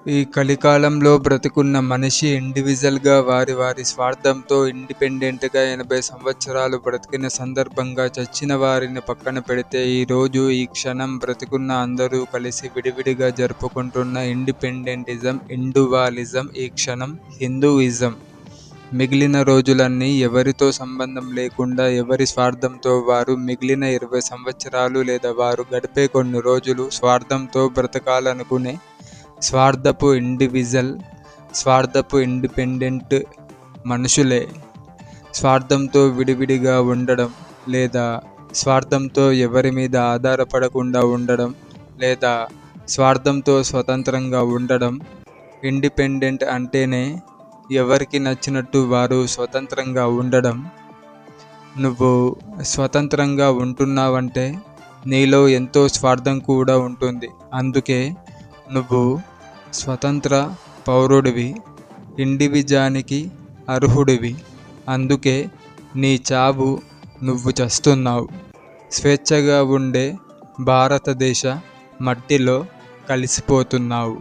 ఈ కలికాలంలో బ్రతికున్న మనిషి ఇండివిజువల్గా వారి స్వార్థంతో ఇండిపెండెంట్గా 80 సంవత్సరాలు బ్రతికిన సందర్భంగా చచ్చిన వారిని పక్కన పెడితే ఈరోజు ఈ క్షణం బ్రతికున్న అందరూ కలిసి విడివిడిగా జరుపుకుంటున్న ఇండిపెండెంటిజం, ఇండివిజువలిజం, ఈ క్షణం హిందూయిజం. మిగిలిన రోజులన్నీ ఎవరితో సంబంధం లేకుండా ఎవరి స్వార్థంతో వారు మిగిలిన 20 సంవత్సరాలు లేదా వారు గడిపే కొన్ని రోజులు స్వార్థంతో బ్రతకాలనుకునే స్వార్థపు ఇండివిజువల్, స్వార్థపు ఇండిపెండెంట్ మనుషులే. స్వార్థంతో విడివిడిగా ఉండడం లేదా స్వార్థంతో ఎవరి మీద ఆధారపడకుండా ఉండడం లేదా స్వార్థంతో స్వతంత్రంగా ఉండడం. ఇండిపెండెంట్ అంటేనే ఎవరికి నచ్చినట్టు వారు స్వతంత్రంగా ఉండడం. నువ్వు స్వతంత్రంగా ఉంటున్నావంటే నీలో ఎంతో స్వార్థం కూడా ఉంటుంది. అందుకే నువ్వు స్వతంత్ర పౌరుడివి, ఇండివిజానికి అర్హుడివి. అందుకే నీ చావు నువ్వు చస్తున్నావు. స్వేచ్ఛగా ఉండే భారతదేశ మట్టిలో కలిసిపోతున్నావు.